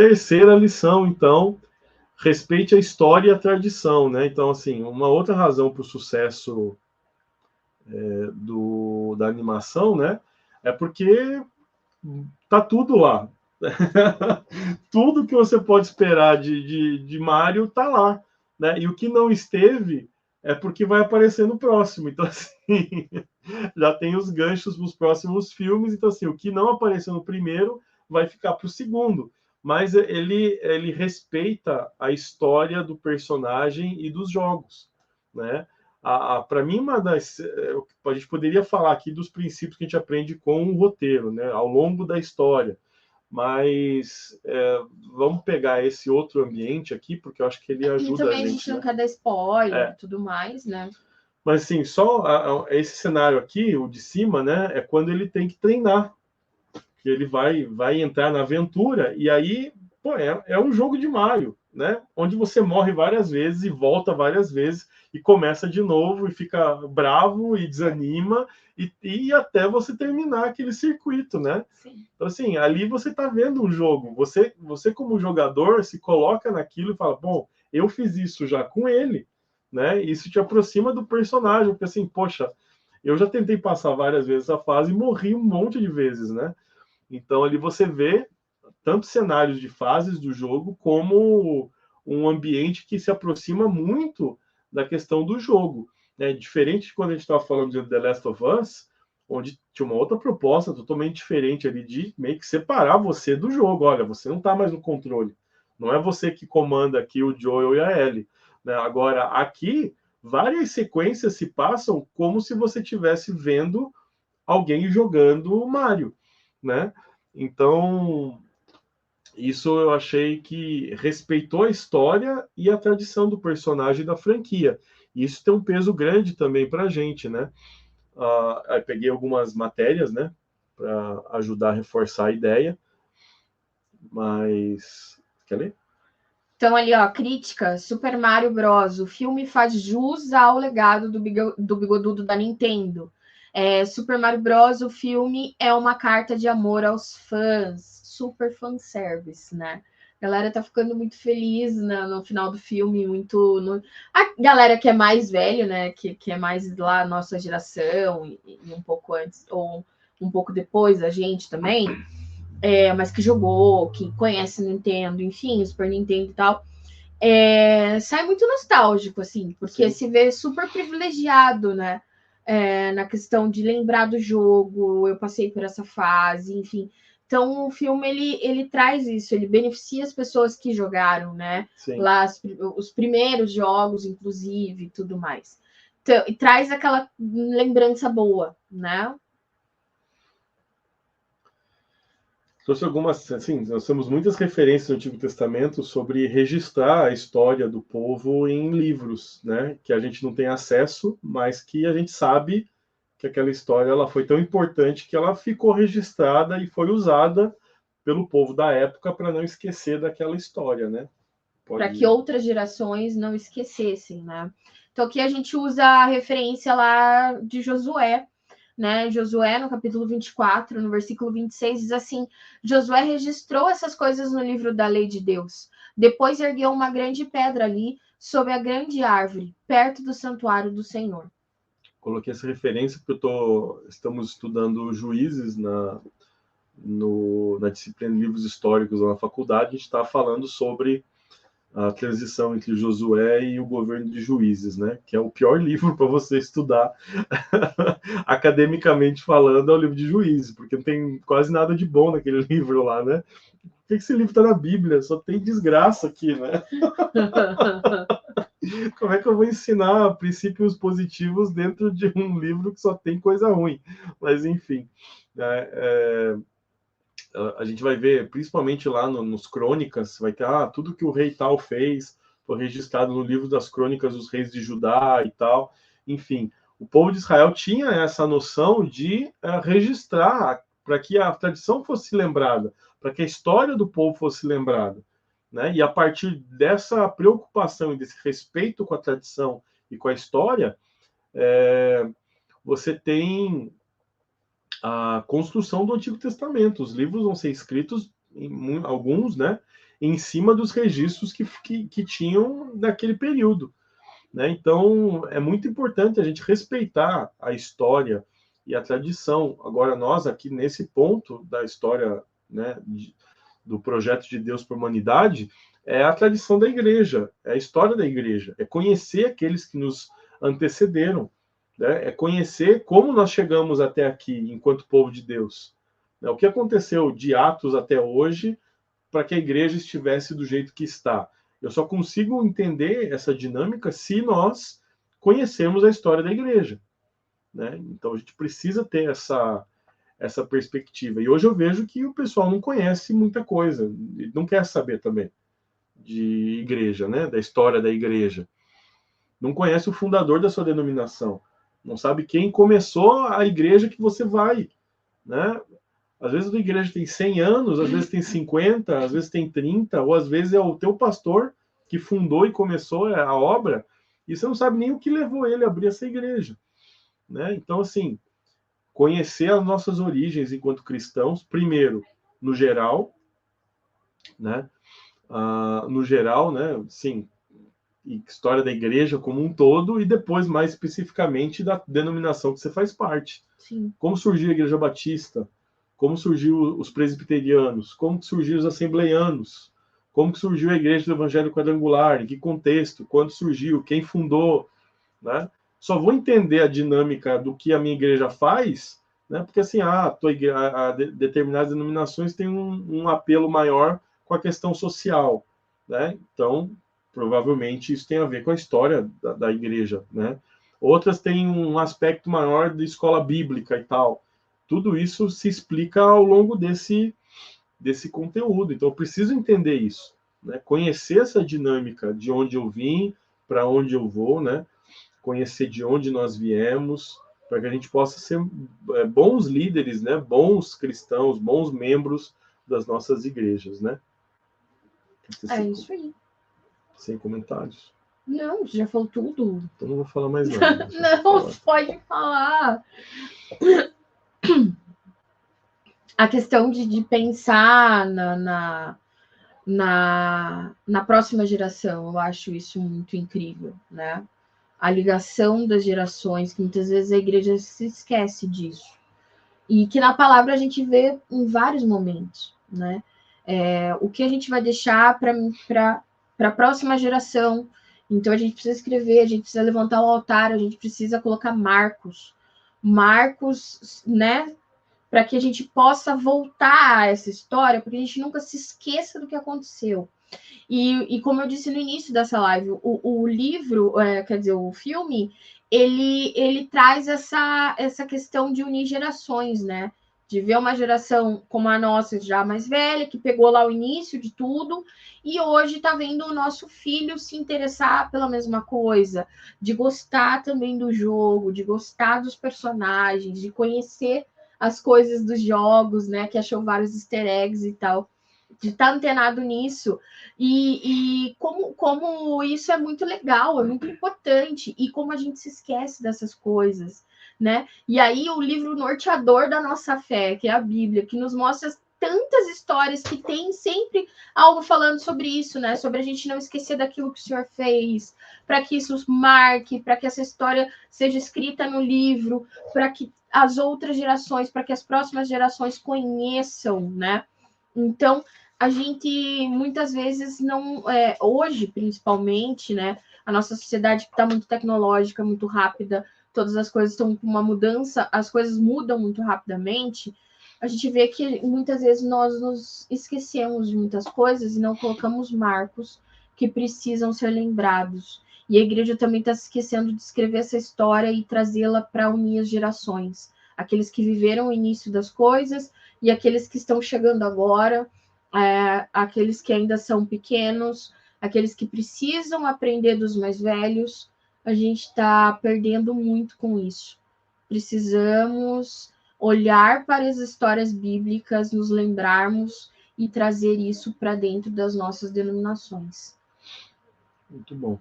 Terceira lição, então, respeite a história e a tradição, né? Então, assim, uma outra razão para o sucesso da animação, né? É porque tá tudo lá. Tudo que você pode esperar de Mario tá lá, né? E o que não esteve é porque vai aparecer no próximo. Então, assim, já tem os ganchos para os próximos filmes. Então, assim, o que não apareceu no primeiro vai ficar para o segundo. Mas ele respeita a história do personagem e dos jogos, né? Para mim, a gente poderia falar aqui dos princípios que a gente aprende com o roteiro, né? Ao longo da história. Mas vamos pegar esse outro ambiente aqui, porque eu acho que ele E ajuda a também a gente gente, não né? quer dar spoiler e tudo mais, né? Mas assim, só esse cenário aqui, o de cima, né? É quando ele tem que treinar, que ele vai entrar na aventura, e aí, pô, é um jogo de Mario, né? Onde você morre várias vezes e volta várias vezes e começa de novo e fica bravo e desanima e até você terminar aquele circuito, né? Sim. Então, assim, ali você está vendo um jogo. Você, como jogador, se coloca naquilo e fala, bom, eu fiz isso já com ele, né? Isso te aproxima do personagem, porque assim, poxa, eu já tentei passar várias vezes a fase e morri um monte de vezes, né? Então ali você vê tanto cenários de fases do jogo como um ambiente que se aproxima muito da questão do jogo, né? Diferente de quando a gente estava falando de The Last of Us, onde tinha uma outra proposta totalmente diferente ali de meio que separar você do jogo. Olha, você não está mais no controle. Não é você que comanda aqui o Joel e a Ellie, né? Agora, aqui, várias sequências se passam como se você estivesse vendo alguém jogando o Mario, né? Então, isso eu achei que respeitou a história e a tradição do personagem da franquia. E isso tem um peso grande também para a gente, né? Aí peguei algumas matérias, né, para ajudar a reforçar a ideia, mas quer ler? Então, ali, ó, crítica: Super Mario Bros. O filme faz jus ao legado do bigodudo da Nintendo. Super Mario Bros. O filme é uma carta de amor aos fãs. Super fanservice, né? A galera tá ficando muito feliz, né, no final do filme, A galera que é mais velho, né, que é mais lá nossa geração, e um pouco antes, ou um pouco depois da gente também, mas que jogou, que conhece Nintendo, enfim, Super Nintendo e tal, sai muito nostálgico, assim, porque Sim. se vê super privilegiado, né? Na questão de lembrar do jogo, eu passei por essa fase, enfim. Então, o filme, ele traz isso, ele beneficia as pessoas que jogaram, né? Sim. Lá, os primeiros jogos, inclusive, e tudo mais. Então, e traz aquela lembrança boa, né? Trouxe algumas, assim, nós temos muitas referências no Antigo Testamento sobre registrar a história do povo em livros, né? Que a gente não tem acesso, mas que a gente sabe que aquela história ela foi tão importante que ela ficou registrada e foi usada pelo povo da época para não esquecer daquela história, né? Para que Pode. outras gerações não esquecessem, né? Então aqui a gente usa a referência lá de Josué, né? Josué, no capítulo 24, no versículo 26, diz assim: Josué registrou essas coisas no livro da lei de Deus. Depois ergueu uma grande pedra ali, sob a grande árvore, perto do santuário do Senhor. Coloquei essa referência porque estamos estudando juízes na disciplina de livros históricos na faculdade. A gente está falando sobre a transição entre Josué e o governo de juízes, né? Que é o pior livro para você estudar academicamente falando, é o livro de juízes, porque não tem quase nada de bom naquele livro lá, né? Por que esse livro está na Bíblia? Só tem desgraça aqui, né? Como é que eu vou ensinar princípios positivos dentro de um livro que só tem coisa ruim? Mas enfim, a gente vai ver, principalmente lá nos Crônicas, vai ter tudo que o rei tal fez foi registrado no livro das Crônicas dos Reis de Judá e tal. Enfim, o povo de Israel tinha essa noção de registrar para que a tradição fosse lembrada, para que a história do povo fosse lembrada. Né? E a partir dessa preocupação e desse respeito com a tradição e com a história, você tem a construção do Antigo Testamento. Os livros vão ser escritos, alguns, né, em cima dos registros que tinham naquele período, né? Então, é muito importante a gente respeitar a história e a tradição. Agora, nós aqui nesse ponto da história, né, do projeto de Deus para a humanidade, é a tradição da igreja, é a história da igreja, é conhecer aqueles que nos antecederam, né? É conhecer como nós chegamos até aqui enquanto povo de Deus, né? O que aconteceu de Atos até hoje para que a igreja estivesse do jeito que está. Eu só consigo entender essa dinâmica se nós conhecermos a história da igreja, né? Então a gente precisa ter essa perspectiva. E hoje eu vejo que o pessoal não conhece muita coisa, não quer saber também de igreja, né? Da história da igreja. Não conhece o fundador da sua denominação. Não sabe quem começou a igreja que você vai, né? Às vezes a igreja tem 100 anos, às vezes tem 50, às vezes tem 30, ou às vezes é o teu pastor que fundou e começou a obra, e você não sabe nem o que levou ele a abrir essa igreja, né? Então, assim, conhecer as nossas origens enquanto cristãos, primeiro, no geral, né? No geral, né? Sim, história da igreja como um todo, e depois, mais especificamente, da denominação que você faz parte. Sim. Como surgiu a Igreja Batista, como surgiu os presbiterianos, como surgiu os assembleianos, como surgiu a Igreja do Evangelho Quadrangular, em que contexto, quando surgiu, quem fundou, né? Só vou entender a dinâmica do que a minha igreja faz, né? Porque assim, determinadas denominações têm um apelo maior com a questão social, né? Então, provavelmente isso tem a ver com a história da igreja, né? Outras têm um aspecto maior de escola bíblica e tal. Tudo isso se explica ao longo desse conteúdo. Então, eu preciso entender isso, né? Conhecer essa dinâmica de onde eu vim, para onde eu vou, né? Conhecer de onde nós viemos, para que a gente possa ser bons líderes, né? Bons cristãos, bons membros das nossas igrejas, né? É isso aí. Sem comentários. Não, já falou tudo. Então não vou falar mais nada. Não, pode falar. A questão de pensar na próxima geração, eu acho isso muito incrível, né? A ligação das gerações, que muitas vezes a igreja se esquece disso. E que na palavra a gente vê em vários momentos, né? O que a gente vai deixar para a próxima geração. Então a gente precisa escrever, a gente precisa levantar o altar, a gente precisa colocar marcos, né? Para que a gente possa voltar a essa história, porque a gente nunca se esqueça do que aconteceu. E como eu disse no início dessa live, o livro, quer dizer, o filme, ele traz essa questão de unir gerações, né? De ver uma geração como a nossa, já mais velha, que pegou lá o início de tudo, e hoje está vendo o nosso filho se interessar pela mesma coisa, de gostar também do jogo, de gostar dos personagens, de conhecer as coisas dos jogos, né? Que achou vários easter eggs e tal, de estar antenado nisso. E como isso é muito legal, é muito importante, e como a gente se esquece dessas coisas, né? E aí o livro norteador da nossa fé, que é a Bíblia, que nos mostra tantas histórias, que tem sempre algo falando sobre isso, né? Sobre a gente não esquecer daquilo que o Senhor fez, para que isso marque, para que essa história seja escrita no livro, para que as outras gerações, para que as próximas gerações conheçam, né? Então, a gente muitas vezes não, hoje principalmente, né? A nossa sociedade está muito tecnológica, muito rápida, todas as coisas estão com uma mudança, as coisas mudam muito rapidamente. A gente vê que muitas vezes nós nos esquecemos de muitas coisas e não colocamos marcos que precisam ser lembrados. E a igreja também está se esquecendo de escrever essa história e trazê-la para unir as gerações. Aqueles que viveram o início das coisas e aqueles que estão chegando agora, aqueles que ainda são pequenos, aqueles que precisam aprender dos mais velhos. A gente está perdendo muito com isso. Precisamos olhar para as histórias bíblicas, nos lembrarmos e trazer isso para dentro das nossas denominações. Muito bom.